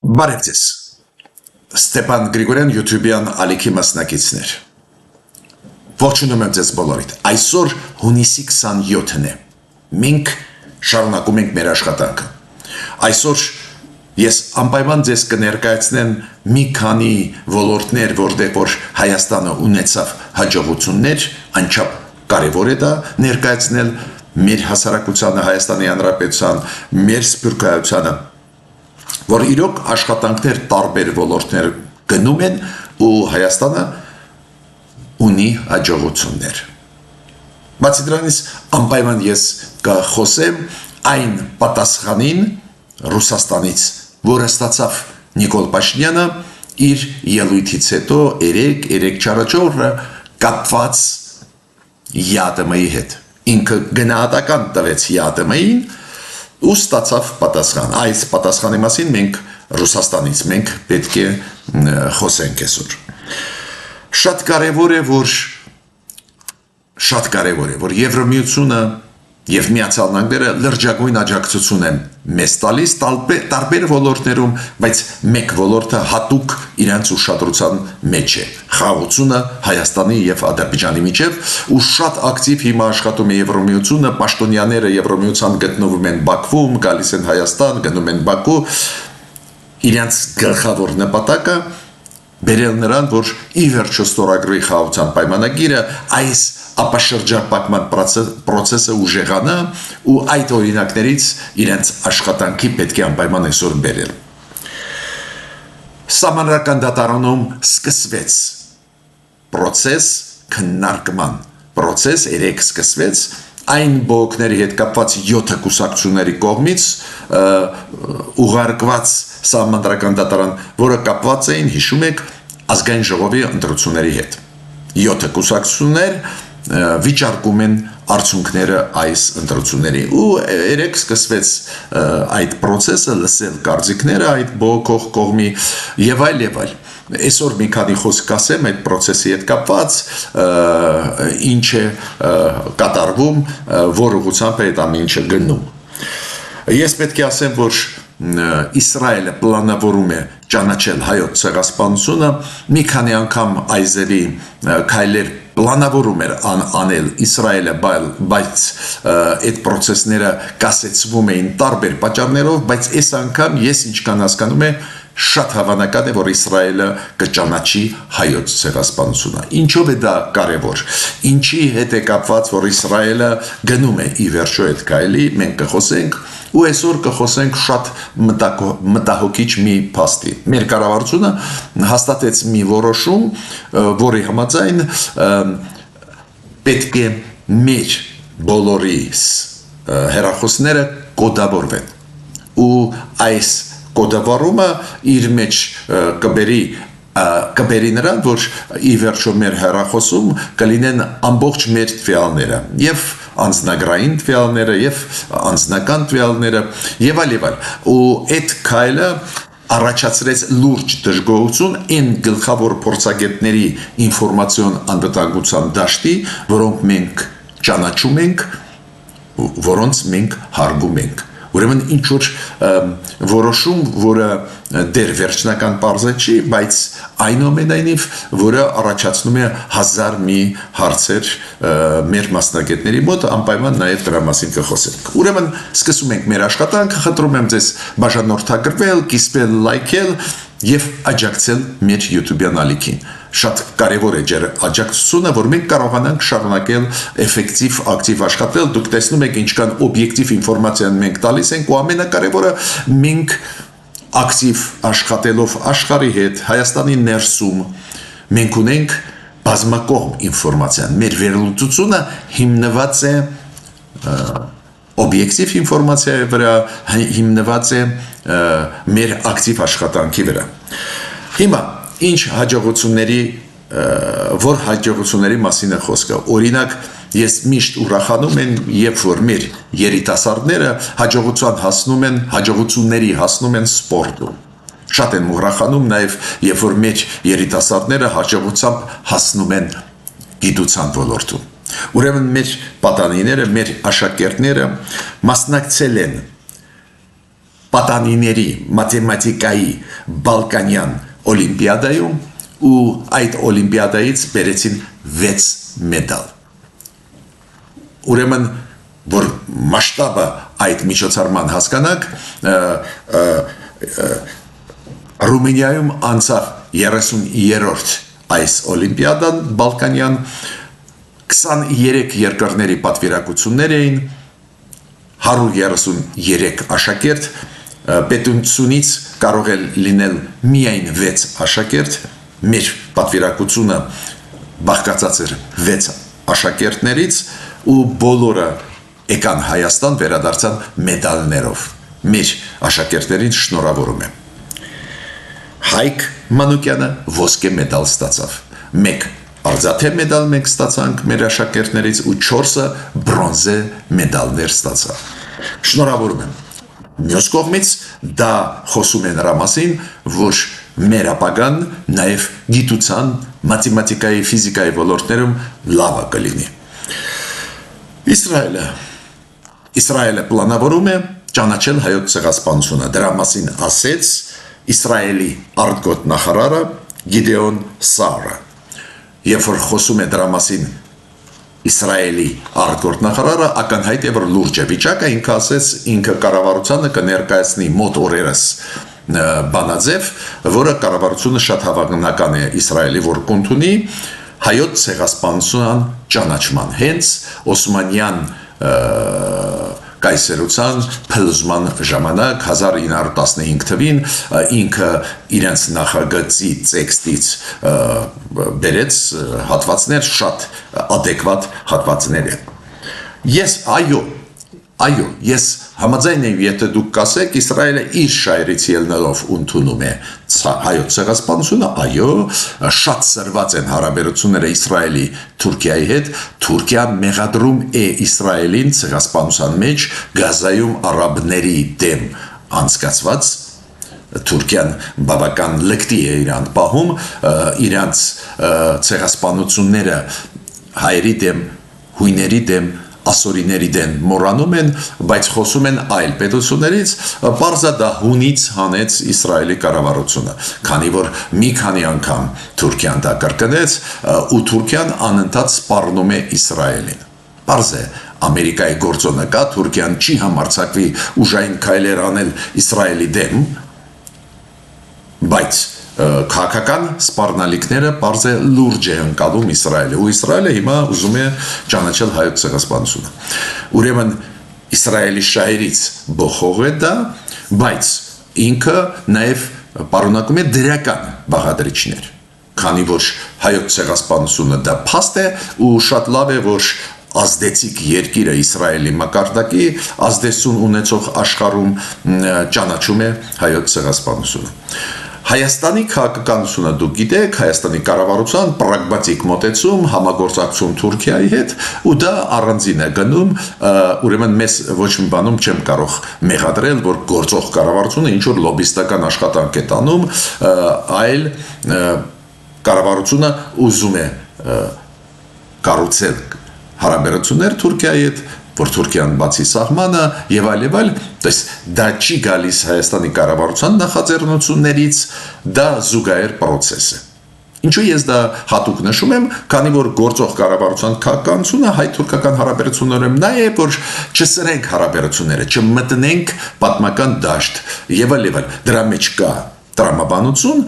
Բարև ձեզ, Ստեփան Գրիգորյան YouTube-յան ալիքի մասնակիցներ, ողջունում եմ ձեզ բոլորիդ, այսօր հունիսի 27-ն է, մենք շարունակում ենք մեր աշխատանքը, այսօր ես անպայման ձեզ կներկայացնեմ մի քանի ոլորտներ, որտեղ որ Հայաստանը ունեցավ հաջողություններ, անչափ կարևոր է դա ներկայացնել մեր հասարակությանը, Հայաստանի Հանրապետության, մեր սփյուռքահայությանը, որ իրոք աշխատանքներ տարբեր ոլորտներ գնում են ու Հայաստանը ունի հաջողություններ։ Բացի դրանից անպայման ես կխոսեմ այն պատասխանին Ռուսաստանից, որը ստացավ Նիկոլ Փաշինյանը իր ելույթից հետո 3-4 օրը կապված ԵԱՏՄ-ի հետ։ Ինքը գնահատական տվեց ԵԱՏՄ-ին ու ստացավ պատասխան։ Այս պատասխանի մասին մենք Ռուսաստանից մենք պետք է խոսենք այսօր։ Շատ կարևոր է, որ Եվրամիությունը եւ Միացյալ Նահանգները լրջագույն աջակցություն են մեզ տալիս տարբեր ոլորտներում, բայց մեկ ոլորտը հատուկ իրենց ուշադրության մեջ է։ Խաղաղությունը Հայաստանի եւ Ադրբեջանի միջեւ ու շատ ակտիվ հիմա աշխատում է Եվրամիությունը, պաշտոնյաները Եվրամիության գտնվում են Բաքվում, գալիս են Հայաստան, գնում են Բաքու, իրենց գլխավոր նպատակը բերել նրան, որ ի վերջո ստորագրի խաղաղության պայմանագիրը, այս ապաշրջապակման process-ը ուժեղանա ու այդ օրինակներից իրենց աշխատանքի պետք է անպայման այսօր բերել։ Սահմանադրական դատարանում սկսվեց քննարկման process, 3 սկսվեց, այն բողոքների հետ կապված 7 կուսակցությունների կողմից ուղարկված սահմանադրական դատարան, որը կապված էին, հիշում եք, ազգային ժողովի ընտրությունների հետ։ 7 կուսակցություններ վիճարկում են արդյունքները այս ընտրությունների ու 3 սկսվեց այդ process-ը, լսել կարծիքները այդ բողոքող կողմի եւ այլ։ Այսօր մի քանի խոսք ասեմ այդ process-ի հետ կապված, ինչ է կատարվում, որ ուղղությամբ է այդ ամենը գնում։ Ես պետք է ասեմ, որ Իսրայելը պլանավորում է ճանաչել հայոց ցեղասպանությունը, մի քանի անգամ Այզերի քայլեր պլանավորում էր անել Իսրայելը, բայց այդ process-ները կասեցվում էին տարբեր պատճառներով, բայց այս անգամ ես ինչքան հասկանում եմ, շատ հավանական է, որ Իսրայելը կճանաչի հայոց ցեղասպանությունը։ Ինչով է դա կարևոր։ Ինչի հետ է կապված, որ Իսրայելը գնում է ի վերջո այդ քայլի, մենք կխոսենք ու այսօր կխոսենք շատ մտահոգիչ մի փաստի։ Մեր կառավարությունը հաստատեց մի որոշում, որի համաձայն պետք է մեր բոլորիս հեռախոսները կոդավորվեն ու այս կոդավորումը իր մեջ կբերի նրան, որ ի վերջո մեր հեռախոսում կլինեն ամբողջ մեր տվյալները, եւ անձնագրային տվյալները, եւ անձնական տվյալները, եւ այլ։ Ու այդ քայլը առաջացրեց լուրջ դժգոհություն այն գլխավոր փորձագետների ինֆորմացիոն անվտանգության դաշտի, որոնք մենք ճանաչում ենք, որոնց մենք հարգում ենք։ Ուրեմն ինչ որ որոշում, որը դեռ վերջնական պարզ չի, բայց այնուամենայնիվ, որը առաջացնում է հազար մի հարցեր մեր մասնագետների մոտ, անպայման նաև դրա մասին կխոսենք։ Ուրեմն սկսում ենք մեր աշխատանքը, խնդրում եմ ձեզ բաժանորդագրվել, կիսվել, լայքել եւ աջակցել մեր YouTube-յան ալիքին։ Շատ կարևոր է ջեր աջակցությունը, որ մենք կարողանանք շարունակել էֆեկտիվ, ակտիվ աշխատել, դուք տեսնում եք ինչքան օբյեկտիվ ինֆորմացիան մենք տալիս ենք ու ամենակարևորը մենք ակտիվ աշխատելով աշխարհի հետ, Հայաստանի ներսում մենք ունենք բազմակողմ ինֆորմացիան, մեր վերլուծությունը հիմնված է օբյեկտիվ ինֆորմացիայի վրա, հիմնված է մեր ակտիվ աշխատանքի վրա։ Հիմա ինչ հաջողությունների, որ հաջողությունների մասին է խոսքը։ Օրինակ, ես միշտ ուրախանում եմ, երբ որ մեր երիտասարդները հաջողությունների հասնում են սպորտում։ Շատ եմ ուրախանում նաև, երբ որ մեր երիտասարդները հաջողությամբ հասնում են գիտության ոլորտում։ Ուրեմն մեր պատանիները, մեր աշակերտները մասնակցել են պատանիների մաթեմատիկայի Բալկանյան օլիմպիադայում ու այդ օլիմպիադայից բերեցին 6 մեդալ։ Ուրեմն, որ մասշտաբը այդ միջոցառման հասկանանք, Ռումինիայում անցավ 33-րդ այս օլիմպիադան Բալկանյան, 23 երկրների պատվիրակություններ էին, 133 աշակերտ, պետությունից կարող է լինել միայն 6 աշակերտ, մեր պատվիրակությունը բաղկացած էր 6 աշակերտներից ու բոլորը եկան Հայաստան, վերադարձան մեդալներով։ Մեր աշակերտներին շնորհավորում եմ։ Հայկ Մանուկյանը ոսկե մեդալ ստացավ։ 1 արծաթե մեդալ մենք ստացանք մեր աշակերտներից ու 4-ը բրոնզե մեդալներ ստացավ։ Շնորհավորում եմ։ Մյուս կողմից դա խոսում է նրա մասին, որ մեր ապագան նաև գիտության, մաթեմատիկայի, ֆիզիկայի ոլորտներում լավը կլինի։ Իսրայելը պլանավորում է ճանաչել հայոց ցեղասպանությունը։ Դրա մասին ասեց Իսրայելի արտգոտ նախարարը Գիդեոն Սարը։ Երբ որ խոսում է դրա մասին Իսրայելի արտգոտ նախարարը, ակնհայտ է, որ լուրջ է վիճակը, ինքը ասեց, ինքը կառավարությանը կներկայացնի մոտ օրերս բանաձև, որը կառավարությունը շատ հավանական է Իսրայելի, որ կընդունի հայոց ցեղասպանության ճանաչման։ Հենց Օսմանյան կայսերության փլուզման ժամանակ 1915 թվին ինքը իրենց նախագծի տեքստից բերեց հատվածներ, շատ ադեկվատ հատվածներ են։ Ես համաձայն եմ, եթե դուք կասեք, Իսրայելը իր շահերից ելնելով ընդունում է հայոց ցեղասպանությունը, այո, շատ սրված են հարաբերությունները Իսրայելի Թուրքիայի հետ, Թուրքիան մեղադրում է Իսրայելին ցեղասպանության մեջ Գազայում արաբների դեմ անցկացված, Թուրքիան բավական լկտի է իրան պահում, իրանց ցեղասպանությունները հայերի դեմ, հույների դեմ, ասորիների դեմ մոռանում են, բայց խոսում են այլ պետություններից, պարզա դա հունից հանեց Իսրայելի կառավարությունը, քանի որ մի քանի անգամ Թուրքիան դա կրկնեց, ու Թուրքիան անընդհատ սպառնում է Իսրայելին։ Պարզ է, Ամերիկայի գործոնը կա, Թուրքիան չի համարձակվի ուժային քայլեր անել Իսրայելի դեմ, բայց քաղաքական սպառնալիքները պարզ է լուրջ է ընկալում Իսրայելը, ու Իսրայելը հիմա ուզում է ճանաչել հայոց ցեղասպանությունը։ Ուրեմն Իսրայելի շահերից բխող է դա, բայց ինքը նաև պարունակում է դրական բաղադրիչներ, քանի որ հայոց ցեղասպանությունը դա փաստ է ու շատ լավ է, որ ազդեցիկ երկիրը Իսրայելի մակարդակի ազդեցություն ունեցող աշխարհում ճանաչում է հայոց ցեղասպանությունը։ Հայաստանի քաղաքականությունը դուք գիտեք, Հայաստանի կառավարության պրագմատիկ մոտեցում, համագործակցություն Թուրքիայի հետ, ու դա առանձին է գնում, ուրեմն մեզ ոչ մի բանում չեմ կարող մեղադրել, որ գործող կառավարությունը ինչ որ լոբիստական աշխատանք է տանում, այլ կառավարությունը ուզում է կառուցել հարաբերություններ Թուրքիայի հետ, որ Թուրքիան բացի սահմանը եւ այլ, դա չի գալիս Հայաստանի կառավարության նախաձեռնություններից, դա զուգահեռ process է։ Ինչու ես դա հատուկ նշում եմ, քանի որ գործող կառավարության քաղաքականությունը հայ-թուրքական հարաբերություններում նա է, որ չսրենք հարաբերությունները, չմտնենք պատմական դաշտ եւ այլ, դրա մեջ կա տրամաբանություն,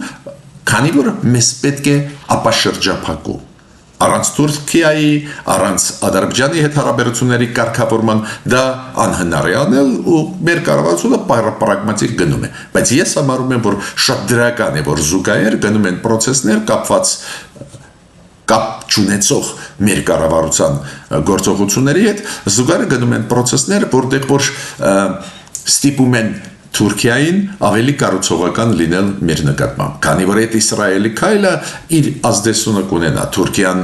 քանի որ մեզ պետք է ապաշրջափակում։ Առանց Թուրքիայի, առանց Ադրբեջանի հետ հարաբերությունների կարգավորման դա անհնար է անել ու մեր կառավարությունը պրագմատիկ գնում է, բայց ես համարում եմ, որ շատ դրական է, որ զուգահեռ գնում են process-ներ կապված կապ չունեցող մեր կառավարության գործողությունների հետ, զուգահեռ գնում են process-ներ, որտեղ որ ստիպում են Թուրքիային ավելի կառուցողական լինել մեր նկատմամբ, քանի որ այդ Իսրայելի քայլը իր ազդեցությունը կունենա, Թուրքիան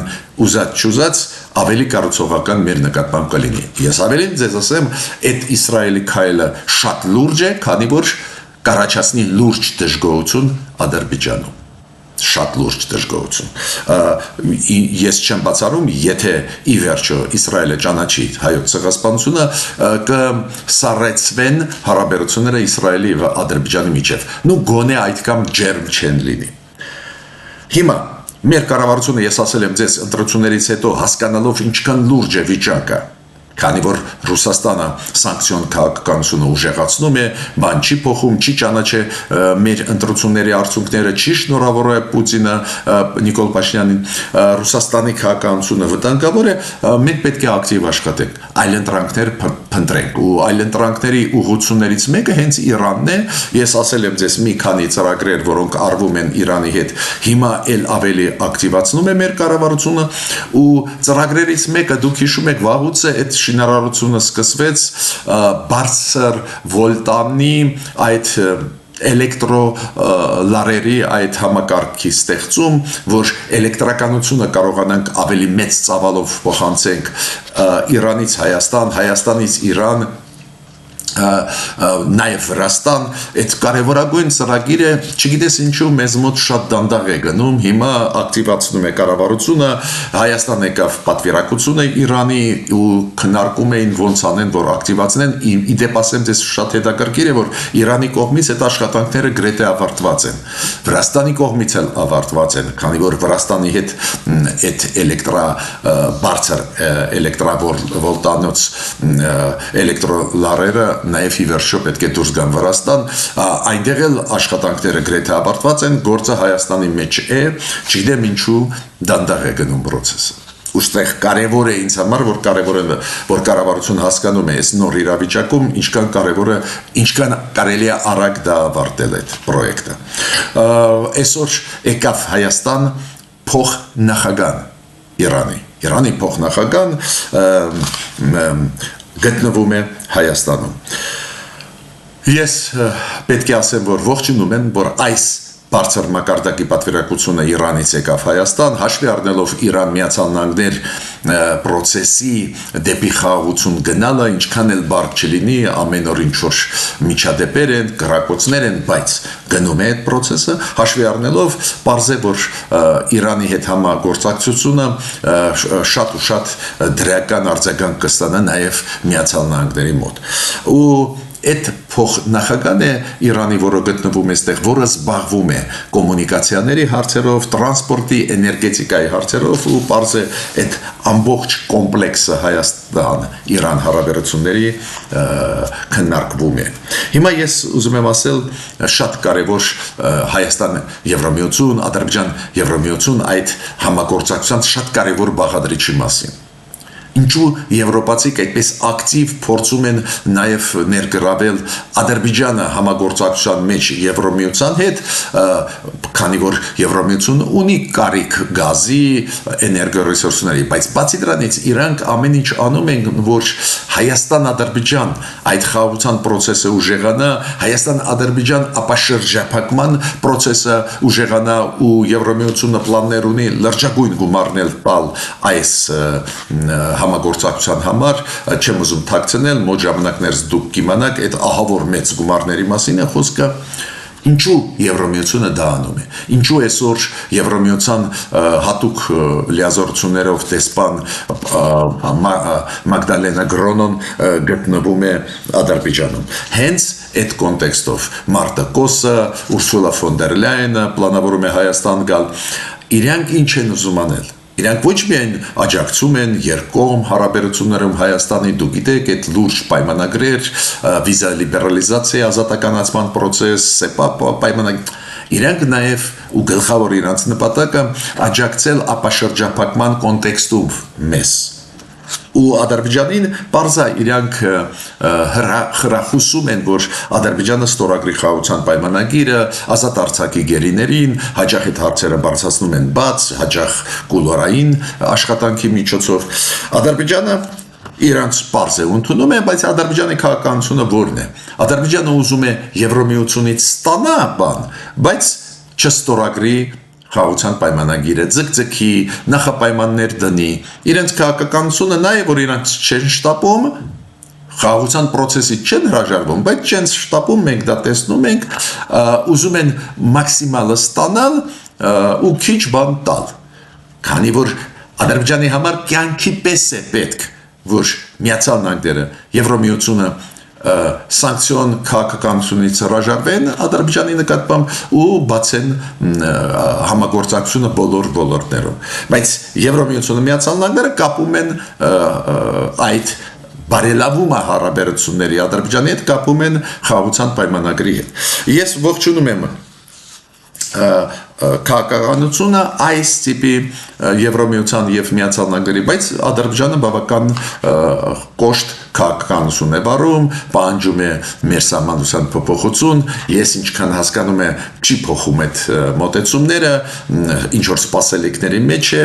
ուզած-չուզած ավելի կառուցողական մեր նկատմամբ կլինի։ Ես ավելին ձեզ ասեմ, այդ Իսրայելի քայլը շատ լուրջ է, քանի որ կառաջացնի լուրջ դժգոհություն Ադրբեջանում։ շատ լուրջ դժգոհություն։ Ես չեմ բացառում, եթե ի վերջո Իսրայելը ճանաչի հայոց ցեղասպանությունը, կսառեցվեն հարաբերությունները Իսրայելի եւ Ադրբեջանի միջեւ։ Նու գոնե այդքան ջերմ չեն լինի։ Հիմա մեր կառավարությունը, ես ասել եմ ձեզ, ընտրություններից հետո հասկանալով ինչքան լուրջ է վիճակը, քանի որ Ռուսաստանը սանկցիոն քաղաքականությունը ուժեղացնում է, բան չի փոխում, չի ճանաչե մեր ընտրությունների արդյունքները, չի շնորհավորը Պուտինը, Նիկոլ Փաշինյանին, Ռուսաստանի քաղաքականությունը վտանգավոր է, մենք պետք է ակտիվ աշխատենք, այլընտրանքներ փնտրենք, ու այլընտրանքների ուղղություններից մեկը հենց Իրանն է։ Ես ասել եմ ձեզ մի քանի ծրագրեր, որոնք արվում են Իրանի հետ, հիմա էլ ավելի ակտիվացնում է մեր կառավարությունը, ու ծրագրերից մեկը դուք հիշում եք վաղուց է այդ շինարարությունը սկսվեց բարձր վոլտանի այդ էլեկտրոլարերի այդ համակարգի ստեղծում, որ էլեկտրականությունը կարողանանք ավելի մեծ ծավալով փոխանցենք Իրանից Հայաստան, Հայաստանից Իրան, նաև Վրաստան, այդ կարևորագույն ծրագիրը, չգիտես ինչու մեզ մոտ շատ դանդաղ է գնում, հիմա ակտիվացնում է կառավարությունը, Հայաստան եկավ պատվիրակությունը Իրանի ու քննարկում էին ոնց անեն, որ ակտիվացնեն, իդեպ ասեմ ձեզ շատ հետաքրքիր է, որ Իրանի կողմից այդ աշխատանքները գրեթե ավարտված են, Վրաստանի կողմից էլ ավարտված են, քանի որ Վրաստանի հետ այդ բարձր էլեկտրավոլտանոց էլեկտրոլարերը նաև ի վերջո պետք է դուրս գան Վրաստան, այնտեղ էլ աշխատանքները գրեթե ավարտված են, գործը Հայաստանի մեջ է, չգիտեմ ինչու դանդաղ է գնում process-ը։ Ուստեղ կարևոր է ինձ համար, որ կառավարությունը հասկանում է այս նոր իրավիճակում, ինչքան կարևոր է, ինչքան կարելի է արագ դա ավարտել այդ պրոյեկտը։ Այսօր եկավ Հայաստան փոխնախագահ Իրանի փոխնախագահ գտնվում է Հայաստանում։ Ես պետք է ասեմ, որ ողջունում են, որ այս բարձր մակարդակի պատվիրակությունը Իրանից եկավ Հայաստան, հաշվի առնելով Իրան Միացյալ Նահանգներ process-ի դեպի խաղաղություն գնալը, ինչքան էլ բարդ չլինի, ամեն օր ինչ-որ միջադեպեր են, կրակոցներ են, բայց գնում է այդ process-ը, հաշվի առնելով պարզ է, որ Իրանի հետ համագործակցությունը շատ ու շատ դրական արձագանք կստանա նաև Միացյալ Նահանգների մոտ։ Ու այդ փոխնախագահն է Իրանի, որը գտնվում է այստեղ, որը զբաղվում է կոմունիկացիաների հարցերով, տրանսպորտի, էներգետիկայի հարցերով ու պարզ է այդ ամբողջ կոմպլեքսը Հայաստան-Իրան հարաբերությունների քննարկվում է։ Հիմա ես ուզում եմ ասել շատ կարևոր Հայաստան-Եվրամիություն, Ադրբեջան-Եվրամիություն այդ համագործակցության շատ կարևոր բաղադրիչի մասին։ Ինչու եվրոպացիք այդպես ակտիվ փորձում են նաև ներգրավել Ադրբեջանը համագործակցության մեջ Եվրոմիության հետ, քանի որ Եվրոմիությունը ունի կարիք գազի, էներգոռեսուրսների, բայց բացի դրանից իրանք ամեն ինչ անում են, որ Հայաստան-Ադրբեջան այդ խաղաղության process-ը ուժեղանա, Հայաստան-Ադրբեջան ապաշրջափակման process-ը ուժեղանա ու Եվրոմիությունը պլաններ ունի լրջագույն գումարներ տալ այս համագործակցության համար, չեմ ուզում թաքցնել, մոտ ժամանակներս դուք կիմանաք այդ ահավոր մեծ գումարների մասին է խոսքը, ինչու Եվրոմիությունը դա անում է, ինչու այսօր Եվրոմիության հատուկ լիազորություններով դեսպան Մագդալենա Գրոնոն գտնվում է Ադրբեջանում, հենց այդ կոնտեքստով Մարտա Կոսը, Ուրսուլա ֆոն դեր Լայենը պլանավորում է Հայաստան գալ, իրանք ինչ են ուզում անել, իրանք ոչ միայն աջակցում են երկկողմ հարաբերություններում Հայաստանի, դուք գիտեք, այդ լուրջ պայմանագրեր, վիզա լիբերալիզացիա, ազատականացման process, SEPA պայմանագիր, իրանք նաև ու գլխավոր իրանց նպատակը աջակցել ապաշրջափակման կոնտեքստում մեզ։ Ու Ադրբեջանին պարզա իրանք հրախուսում են, որ Ադրբեջանը ստորագրի խաղաղության պայմանագիրը, ազատ արձակի գերիներին, հաճախ այդ հարցերը բարձրացնում են բաց, հաճախ կուլորային աշխատանքի միջոցով։ Ադրբեջանը իրանց պարզ է ընդունում է, բայց Ադրբեջանի քաղաքականությունը որն է։ Ադրբեջանը ուզում է Եվրոմիությունից ստանա բան, բայց չստորագրի խաղաղության պայմանագիրը ձգձգի, նախապայմաններ դնի, իրենց քաղաքականությունը նա է, որ իրանք չեն շտապում, խաղաղության process-ի չեն հրաժարվում, բայց չեն շտապում, մենք դա տեսնում ենք, ուզում են մաքսիմալը ստանալ, ու քիչ բան տալ, քանի որ Ադրբեջանի համար կյանքի պես է պետք, որ Միացյալ Նահանգները, Եվրոմիությունը սանկցիոն քաղաքականությունից հրաժարվեն Ադրբեջանի նկատմամբ ու բացեն համագործակցությունը բոլոր ոլորտներում, բայց Եվրոմիությունը, Միացյալ Նահանգները կապում են այդ բարելավում է հարաբերությունների Ադրբեջանի հետ, կապում են խաղաղության պայմանագրի հետ։ Ես ողջունում եմ քաղաքականությունը այս տիպի Եվրոմիության եւ Միացյալ Նահանգների, բայց Ադրբեջանը բավական կոշտ քաղաքականություն է վարում, պահանջում է մեր սահմանության փոփոխություն, ես ինչքան հասկանում եմ, չի փոխում այդ մոտեցումները, ինչ որ սպասելիքների մեջ է,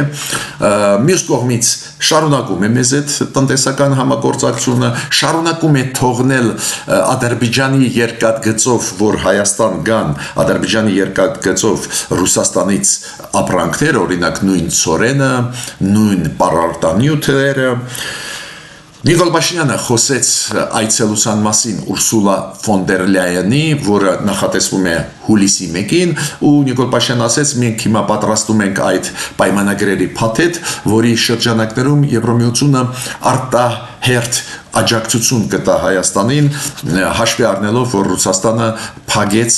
մյուս կողմից շարունակում է մեզ այդ տնտեսական համագործակցությունը, շարունակում է թողնել Ադրբեջանի երկաթգծով, որ Հայաստան գան, Ադրբեջանի երկաթգծով Ռուսաստանից ապրանքներ, օրինակ նույն ցորենը, նույն պարարտանյութերը, Նիկոլ Փաշինյանը խոսեց այցելության մասին Ուրսուլա ֆոն դեր Լայենի, որը նախատեսվում է հուլիսի 1-ին, ու Նիկոլ Փաշինյանը ասեց, մենք հիմա պատրաստում ենք այդ պայմանագրերի փաթեթ, որի շրջանակներում Եվրոմիությունը արտահերթ աջակցություն կտա Հայաստանին, հաշվի առնելով, որ Ռուսաստանը փակեց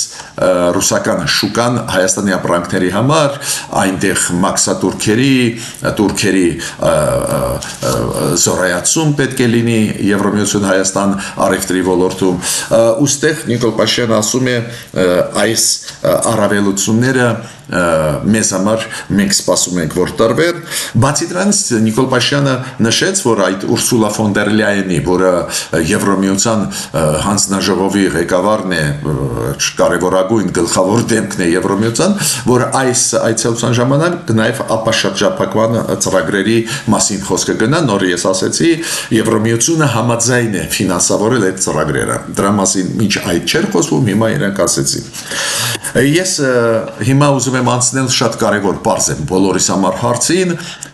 ռուսական շուկան Հայաստանի ապրանքների համար, այնտեղ մաքսատուրքերի զորայացում պետք է լինի Եվրոմիություն Հայաստան առևտրի ոլորտում, ուստեղ Նիկոլ Փաշինյանը ասում է այս առավելությունները մեզ համար մենք սպասում ենք, որ տրվեն, բացի դրանից Նիկոլ Փաշինյանը նշեց, որ այդ Ուրսուլա ֆոն դեր Լայենի, որը Եվրոմիության հանձնաժողովի ղեկավարն է, կարևորագույն գլխավոր դեմքն է Եվրոմիության, որ այս այցելության ժամանակ նաև ապաշրջափակման ծրագրերի մասին խոսքը գնա, նոր ես ասեցի, Եվրոմիությունը համաձայն է ֆինանսավորել այդ ծրագրերը, դրա մասին մինչ այդ չէր խոսվում, հիմա իրանք ասեցին։ Ես հիմա ուզում եմ անցնել շատ կարևոր պարզ եմ բոլորիս համար հարցին,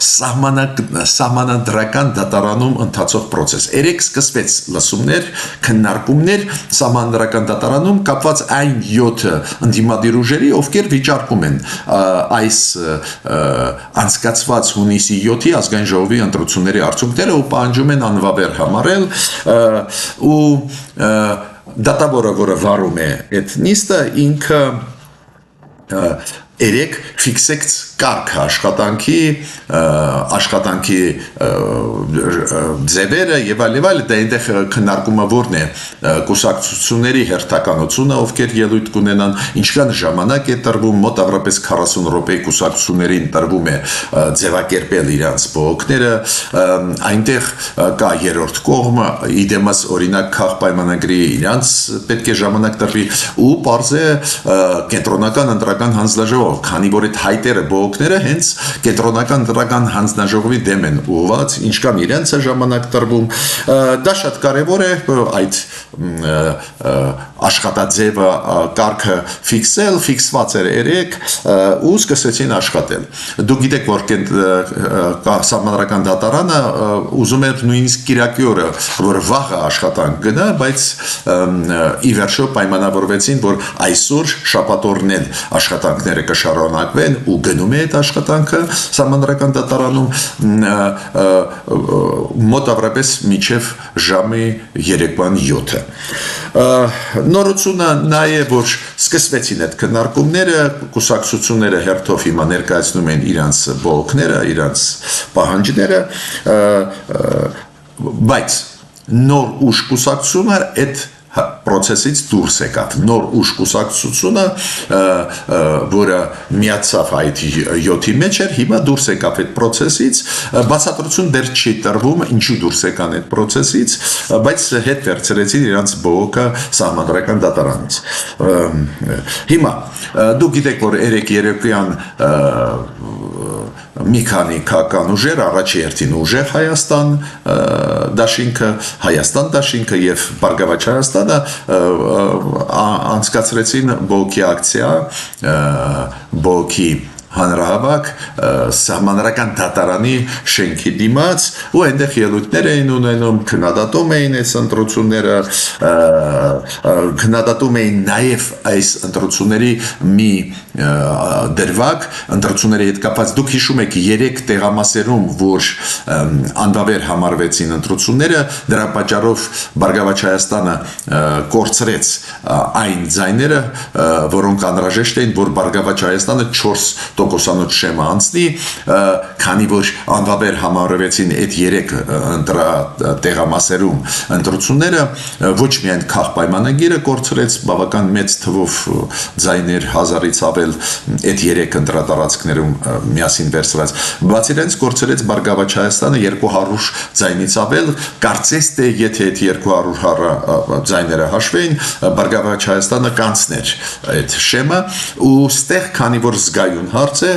սահմանադրական դատարանում ընթացող պրոցես։ Երեք սկսվեց լսումներ, քննարկումներ սահմանադրական դատարանում կապված այն 7 ընդդիմադիր ուժերի, ովքեր վիճարկում են այս անցկացված հունիսի 7-ի ազգային ժողովի ընտրությունների արդյունքները ու պահանջում են անվավեր համարել ու դատավորը, որը վարում է այդ նիստը, ինքը երեք ֆիքսեց կարգ աշխատանքի ձևերը եւ այլ դա այնտեղ քննարկումը որն է կուսակցությունների հերթականությունը ովքեր ելույթ կունենան ինչքան ժամանակ է տրվում մոտավորապես 40 րոպե կուսակցություններին տրվում է ձևակերպել իրանց բողոքները այնտեղ կա երրորդ կողմը իդեմս օրինակ քաղ պայմանագրի իրանց պետք է ժամանակ տրվի ու պարզ է կենտրոնական ընտրական հանձնաժողով քանի որ այդ հայտերը բողոքները հենց կենտրոնական ընտրական հանձնաժողովի դեմ են ուղղված, ինչքան իրենց է ժամանակ տրվում, դա շատ կարևոր է այդ աշխատաձևը կարգը ֆիքսել, ֆիքսված էր երեք ու սկսեցին աշխատել։ Դուք գիտեք, որ սահմանադրական դատարանը ուզում էր նույնիսկ կիրակի օրը, որ վաղը աշխատանք գնա, բայց ի վերջո պայմանավորվեցին, որ այսօր շաբաթօրն էլ աշխատանքները կշարունակվեն ու գնում է այդ աշխատանքը սահմանադրական դատարանում մոտավորապես մինչև ժամի 7-ը։ Նորությունը նա է, որ սկսվեցին այդ քննարկումները, կուսակցությունները հերթով հիմա ներկայացնում են իրանց բողոքները, իրանց պահանջները, բայց նոր ուժ կուսակցությունը այդ procesից դուրս եկավ նոր ուժ կուսակցությունը, որը միացավ այդ 7-ի մեջ էր, հիմա դուրս եկավ այդ procesից, բացատրություն դեռ չի տրվում, ինչու դուրս եկան այդ procesից, բայց հետ վերցրեցին իրանց բողոքը սահմանադրական դատարանից։ Հիմա դուք գիտեք, որ երեկոյան մի քանի քաղաքական ուժեր, առաջի հերթին ուժեղ Հայաստան դաշինքը եւ Բարգավաճ Հայաստանը անցկացրեցին բողոքի ակցիա, բողոքի հանրահավաք սահմանադրական դատարանի շենքի դիմաց ու այնտեղ ելույթներ էին ունենում, քննադատում էին այս ընտրությունները, քննադատում էին նաև այս ընտրությունների մի դրվակ ընտրությունների հետ կապված դուք հիշում եք 3 տեղամասերում որ անվավեր համարվեցին ընտրությունները դրա պատճառով Բարգավաճ Հայաստանը կորցրեց այն ձայները որոնք անհրաժեշտ էին որ Բարգավաճ Հայաստանը 4% շեմը անցնի քանի որ անվավեր համարվեցին այդ 3 տեղամասերում ընտրությունները ոչ միայն քաղ պայմանագիրը կորցրեց բավական մեծ թվով ձայներ 1000-ից ավել այդ 3 ընտրատարածքներում միասին վերցրած բացի դրանից կորցրեց Բարգավաճ Հայաստանը 200 ձայնից ավել կարծես թե եթե այդ 200 ձայները հաշվեին Բարգավաճ Հայաստանը կանցներ այդ շեմը ու ստեղ քանի որ զգայուն հարց է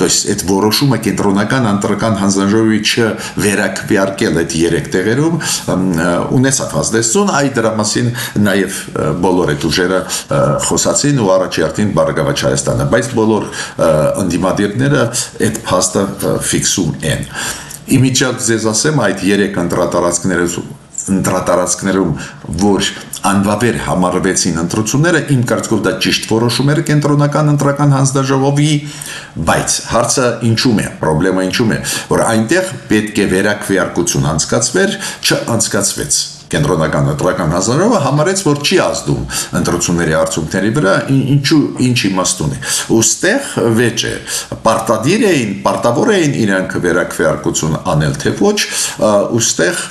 то есть այդ որոշումը կենտրոնական ընտրական հանձնաժողովի չվերակվարկել այդ 3 տեղերում ունեցավ ազդեցություն այդ դրա մասին նաև բոլոր այդ ուժերը խոսացին ու առաջին Բարգավաճ Հայաստանը բայց բոլոր ընդդիմադիրները այդ փաստը ֆիքսում են իմիջիալ ձեզ ասեմ այդ 3 ընտրատարածքներում որ անվավեր համարվեցին ընտրությունները իմ կարծիքով դա ճիշտ որոշում էր կենտրոնական ընտրական հանձնաժողովի բայց հարցը ինչու՞մ է խնդրեմը ինչու՞մ է որ այնտեղ պետք է վերակվարկություն անցկացվեր չանցկացվեց կենտրոնական ընտրական հանձնաժողովը համարեց որ չի ազդում ընտրությունների արդյունքների վրա ինչ իմաստ ունի ուստեղ վեճ է պարտավոր էին իրանք վերակվարկություն անել թե ոչ ուստեղ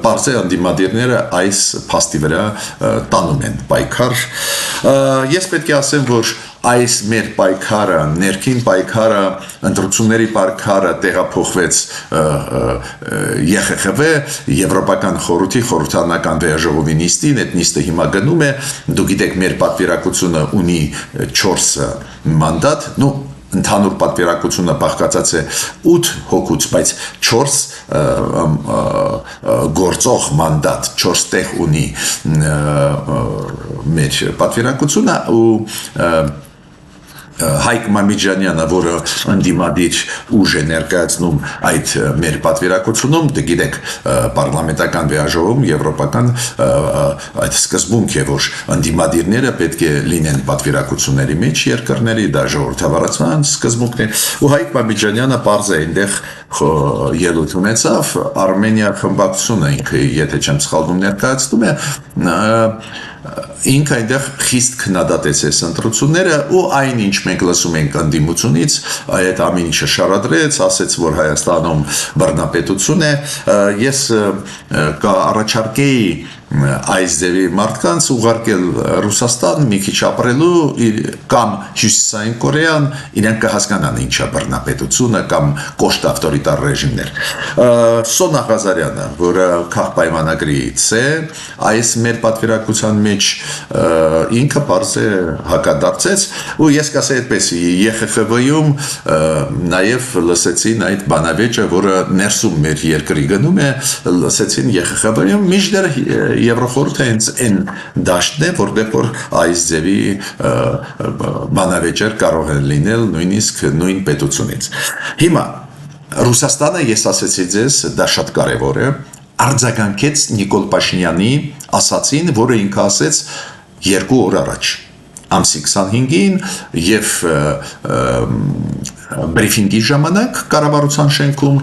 բարձր ընդդիմադիրները այս փաստի վրա տանում են պայքար ես պետք է ասեմ որ այս մեր պայքարը ներքին պայքարը ընտրությունների պայքարը տեղափոխվեց ԵԽԽՎ Եվրոպական խորհրդի խորհրդարանական վեաժողովի նիստին այդ նիստը հիմա գնում է դուք գիտեք մեր պատվիրակությունը ունի 4 մանդատ ընդհանուր պատվիրակությունը բաղկացած է 8 հոգուց, բայց 4 գործող մանդատ 4 տեղ ունի մեր պատվիրակությունը ու Հայկ Մամիջանյանը, որը ընդդիմադիր ուժ է ներկայացնում այդ մեր պատվիրակությունում, գիտեք, պարլամենտական վեաժողովում եվրոպական այդ սկզբունք է, որ ընդդիմադիրները պետք է լինեն պատվիրակությունների մեջ երկրների, դա ժողովրդավարացման սկզբունքն է, ու Հայկ Մամիջանյանը պարզ է այնտեղ ելույթ ունեցավ, Արմենիա խմբակցությունը ինքը, եթե չեմ սխալվում, ներկայացնում է, ինքը այնտեղ խիստ քննադատեց այս ընտրությունները ու այնինչ մենք լսում ենք ընդդիմությունից այդ ամեն ինչը շարադրեց, ասեց, որ Հայաստանում բռնապետություն է, ես կառաջարկեի այս ձևի մարդկանց ուղարկել Ռուսաստան մի քիչ ապրելու կամ Հյուսիսային Կորեան իրենք կհասկանան ինչ է բռնապետությունը կամ կոշտ ավտորիտար ռեժիմներ Սոնա Ղազարյանը, որը քաղաքապայմանագրից է, այս մեր պատվիրակության մեջ ինքը պարզ է հակադարձեց ու ես կասեի այդպես ԵԽԽՎ-ում նաև լսեցին այդ բանավեճը, որը ներսում մեր երկրի գնում է, լսեցին ԵԽԽՎ-ում մինչդեռ Եվրոխորհուրդը հենց այն դաշտն է, որտեղ որ այս ձևի բանավեճեր կարող են լինել նույնիսկ նույն պետությունից։ Հիմա Ռուսաստանը, ես ասեցի ձեզ, դա շատ կարևոր է, արձագանքեց Նիկոլ Փաշինյանի ասացին, որը ինքը ասեց 2 օր առաջ, ամսի 25-ին եւ բրիֆինգի ժամանակ կառավարության շենքում,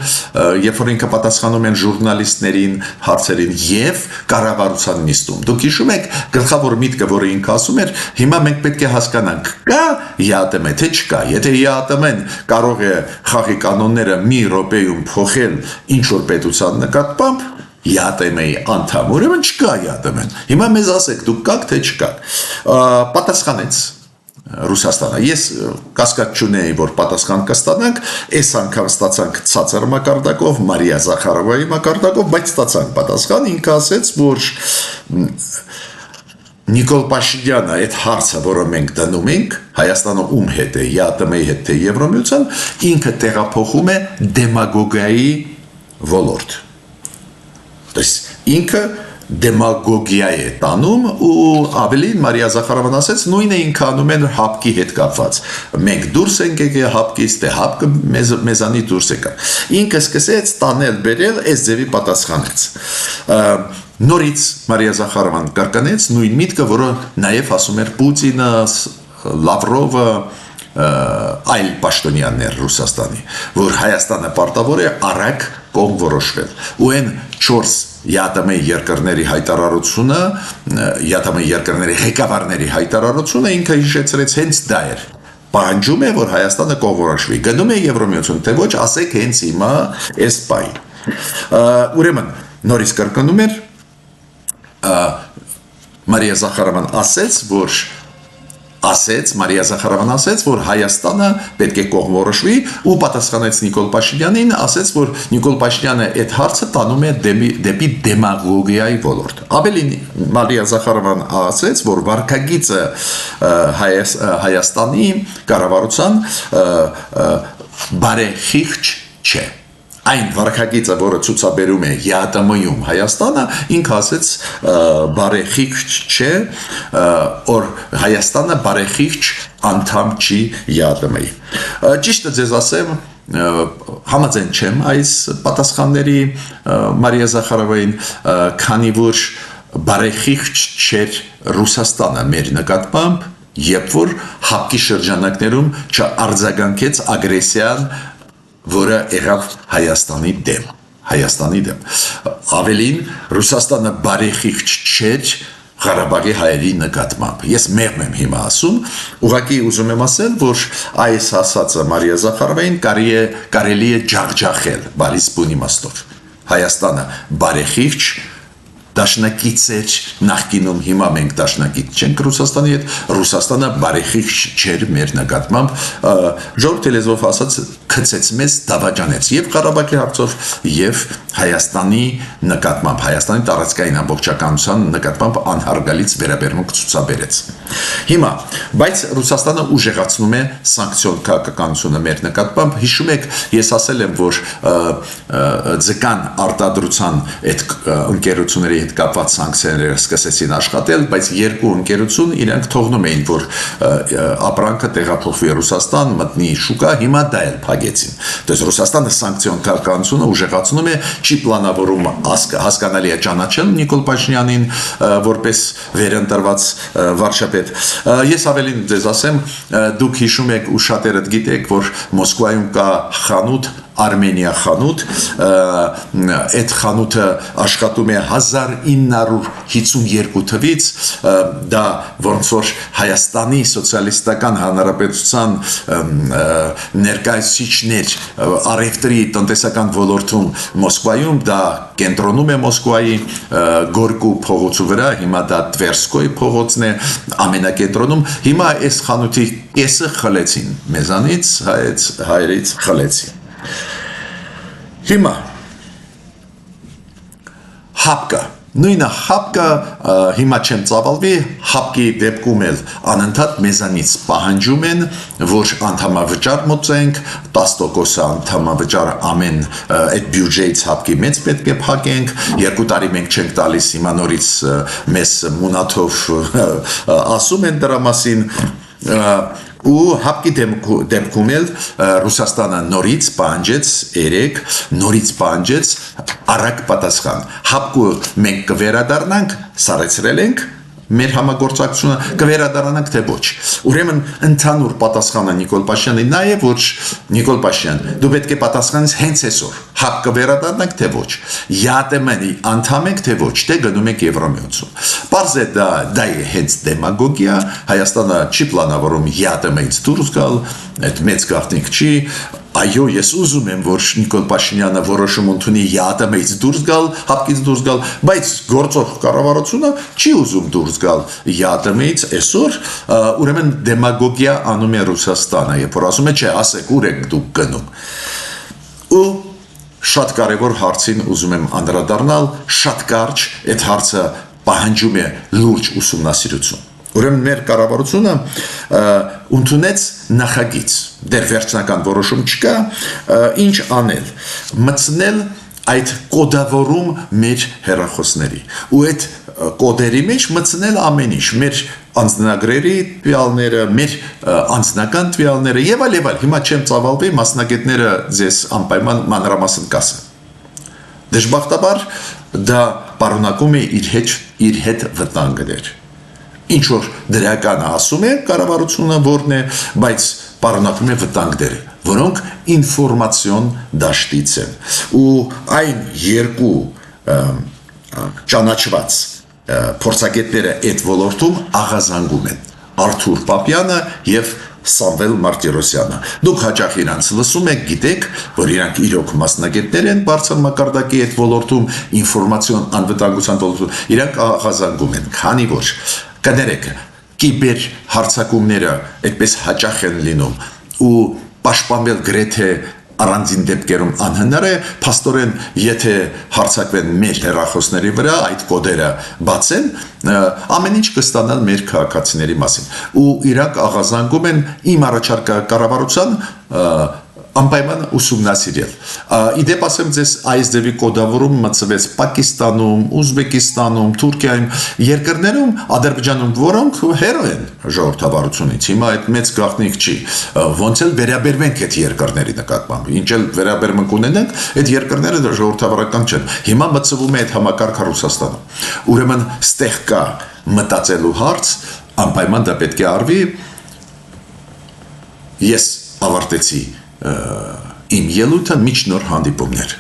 երբ որ ինքը պատասխանում են ժուրնալիստներին, հարցերին եւ կառավարության նիստում։ Դուք հիշում եք գլխավոր միտքը, որը ինքը ասում էր, հիմա մենք պետք է հասկանանք, կա ԵԱՏՄ թե չկա։ Եթե ԵԱՏՄ-ն կարող է խաղի կանոնները մի րոպեում փոխել ինչ որ պետության նկատմամբ, ԵԱՏՄ-ի անդամ, ուրեմն չկա ԵԱՏՄ-ն։ Հիմա մեզ ասեք, դուք կաք թե չկաք։ Պատասխանեց Ռուսաստանը։ Ես կասկած չունեի, որ պատասխան կստանանք, այս անգամ ստացանք ցածր մակարդակով, Մարիա Զախարովայի մակարդակով, բայց ստացանք պատասխան, ինքը ասեց, որ Նիկոլ Փաշինյանը այդ հարցը, որը մենք դնում ենք, Հայաստանը ում հետ է, ԵԱՏՄ-ի հետ թե Եվրամիության, ինքը տեղափոխում է դեմագոգիայի ոլորտ։ То есть ինքը դեմագոգիա է տանում ու ավելին Մարիա Զախարովան ասեց նույնը ինքը անում են հապկի հետ կապված մենք դուրս ենք եկել հապկից թե հապկը մեզանի դուրս եկա ինքը սկսեց տանել բերել այս ձևի պատասխանեց նորից Մարիա Զախարովան կրկնեց նույն միտքը որը նաև ասում էր Պուտինը Լավրովը այլ պաշտոնյաներ Ռուսաստանի, որ Հայաստանը պարտավոր է արագ կողմ որոշվել։ Ու այն 4 ԵԱՏՄ երկրների հայտարարությունը, ԵԱՏՄ երկրների ղեկավարների հայտարարությունը ինքը հիշեցրեց հենց դա էր։ Պահանջում է, որ Հայաստանը կողմ որոշվի։ Գնում է Եվրամիություն, թե ոչ, ասեք հենց հիմա այս պահին։ Ուրեմն նորից կրկնում էր Մարիա Զախարովան ասեց, որ Հայաստանը պետք է կողմ որոշվի ու պատասխանեց Նիկոլ Փաշինյանին, ասեց, որ Նիկոլ Փաշինյանը այդ հարցը տանում է դեպի դեմագոգիայի ոլորտ։ Ավելին Մարիա Զախարովան ասեց, որ վարքագիծը Հայաստանի կառավարության բարեխիղճ չէ։ Այն վարքագիծը, որը ցուցաբերում է ԵԱՏՄ-ում Հայաստանը, ինքը ասեց բարեխիղճ չէ, որ Հայաստանը բարեխիղճ անդամ չի ԵԱՏՄ-ի։ Ճիշտը ձեզ ասեմ, համաձայն չեմ այս պատասխանների Մարիա Զախարովային, քանի որ բարեխիղճ չէր Ռուսաստանը մեր նկատմամբ, երբ որ հապկի շրջանակներում չարձագանքեց ագրեսիան, որը եղավ Հայաստանի դեմ։ Ավելին, Ռուսաստանը բարեխիղճ չէր Ղարաբաղի հայերի նկատմամբ։ Ես մեղմ եմ հիմա ասում, ուղղակի ուզում եմ ասել, որ այս ասածը Մարիա Զախարովային կարելի է ջախջախել, բարիս բուն իմաստով։ Հայաստանը բարեխիղճ դաշնակից էր նախկինում, հիմա մենք դաշնակից չենք Ռուսաստանի հետ, Ռուսաստանը բարեխիղճ չէր մեր նկատմամբ, ժողովրդի լեզվով ասած քցեց մեզ, դավաճանեց եւ Ղարաբաղի հարցով եւ Հայաստանի նկատմամբ, Հայաստանի տարածքային ամբողջականության նկատմամբ անհարգալից վերաբերմունք ցուցաբերեց։ Հիմա, բայց Ռուսաստանը ուժեղացնում է սանկցիոն քաղաքականությունը մեր նկատմամբ։ Հիշում եք, ես ասել եմ, որ ձգան արտադրության այդ ընկերությունների հետ կապված սանկցիաները սկսեցին աշխատել, բայց երկու ընկերություն իրենք թողնում էին, որ ապրանքը տեղափոխվի Ռուսաստան, մտնի շուկա, հիմա դա էլ փակեցին։ Դες Ռուսաստանը սանկցիոն քաղաքականությունը ուժեղացնում է, չի պլանավորում հասկանալի է ճանաչել Նիկոլ Փաշինյանին որպես վերընտրված վարչապետ։ Ես ավելին ձեզ ասեմ, դուք հիշում եք ու շատերդ գիտեք, որ Մոսկվայում կա խանութ, Արմենիա խանութ, այդ խանութը աշխատում է 1952 թվից, դա ոնց որ Հայաստանի սոցիալիստական հանրապետության ներկայացուցիչներ առևտրի տնտեսական ոլորտում Մոսկվայում, դա կենտրոնում է Մոսկվայի Գորկու փողոցու վրա, հիմա դա Տվերսկոյ փողոցն է ամենակենտրոնում, հիմա այս խանութի կեսը խլեցին մեզանից, հայերից խլեցին։ Հիմա հապկը, նույնը հապկը հիմա չեմ ծավալվի, հապկի դեպքում էլ անընդհատ մեզանից պահանջում են, որ անդամավճար մոծենք, 10% անդամավճար ամեն այդ բյուջեից հապկի մեծ պետք է փակենք, 2 տարի մենք չենք տալիս, հիմա նորից մեզ մունաթով ասում են դրա մասին, ու հապկի դեպքում էլ Ռուսաստանը նորից պահանջեց արագ պատասխան։ Հապկը մենք կվերադառնանք, սարեցրել ենք մեր համագործակցությունը, կվերադառնանք թե ոչ։ Ուրեմն ընդհանուր պատասխանը Նիկոլ Փաշինյանի նա է, որ Նիկոլ Փաշինյան, դու պետք է պատասխանես հենց այսօր, հապ կվերադառնանք թե ոչ, ԵԱՏՄ-ի անդամ եք թե ոչ, թե գնում եք Եվրամիություն։ Պարզ է դա է հենց դեմագոգիա, Հայաստանը չի պլանավորում ԵԱՏՄ-ից դուրս գալ, այդ մեծ գաղտնիք չի, այո, ես ուզում եմ, որ Նիկոլ Փաշինյանը որոշում ընդունի ԵԱՏՄ-ից դուրս գալ, հապկից դուրս գալ, բայց գործող կառավարությունը չի ուզում դուրս գալ ԵԱՏՄ-ից այսօր, ուրեմն դեմագոգիա անում է Ռուսաստանը, երբ որ ասում է, չէ, ասեք, ուր եք դուք գնում։ Ու շատ կարևոր հարցին ուզում եմ անդրադառնալ, շատ կարճ այդ հարցը պահանջում է լուրջ ուսումնասիրություն։ Ուրեմն մեր կառավարությունը ընդունեց նախագիծ, դեռ վերջնական որոշում չկա, ինչ անել, մտցնել այդ կոդավորում մեր հեռախոսների ու այդ կոդերի մեջ մտցնել ամեն ինչ, մեր անձնագրերի տվյալները, մեր անձնական տվյալները եւ այլ, հիմա չեմ ծավալվի, մասնագետները ձեզ անպայման մանրամասն կասեն։ Դժբախտաբար դա պարունակում է իր հետ վտանգներ։ Ինչ որ դրականը ասում է կառավարությունը որն է, բայց պարունակում է վտանգներ, որոնք ինֆորմացիոն դաշտից են։ Ու այն երկու ճանաչված փորձագետները այդ ոլորտում աղազանգում են Արթուր Պապյանը եւ Սամվել Մարտիրոսյանը։ Դուք հաճախ իրանց լսում եք, գիտեք, որ իրանք իրոք մասնագետներ են բարձր մակարդակի այդ ոլորտում, ինֆորմացիոն անվտանգության ոլորտում, իրանք աղազանգում են, քանի որ կներեք, կիբեր հարձակումները այդպես հաճախ են լինում ու պաշտպանվել գրեթե առանձին դեպքերում անհնար է, փաստորեն, եթե հարձակվեն մեր հեռախոսների վրա, այդ կոդերը բացեն, ամեն ինչ կստանան մեր քաղաքացիների մասին։ Ու իրանք աղազանգում են իմ առաջարկը կառավարության անպայման ուսումնասիրել։ Իդեպ ասեմ ձեզ, այս դեպի կոդավորում մտցվեց Պակիստանում, Ուզբեկիստանում, Թուրքիայում, երկրներում, Ադրբեջանում, որոնք հերո են ժողովրդավարությունից։ Հիմա այդ մեծ գաղտնիք չի։ Ոնց էլ վերաբերվենք այդ երկրների նկատմամբ։ Ինչ էլ վերաբերմունք ունենենք, այդ երկրները ժողովրդավարական չեն։ Հիմա մտցվում է այդ համակարգը Ռուսաստանում։ Ուրեմն ստեղ կա մտածելու հարց, անպայման դա պետք է արվի։ Ես ավարտեցի իմ ելույթը, միջ նոր հանդիպումներ։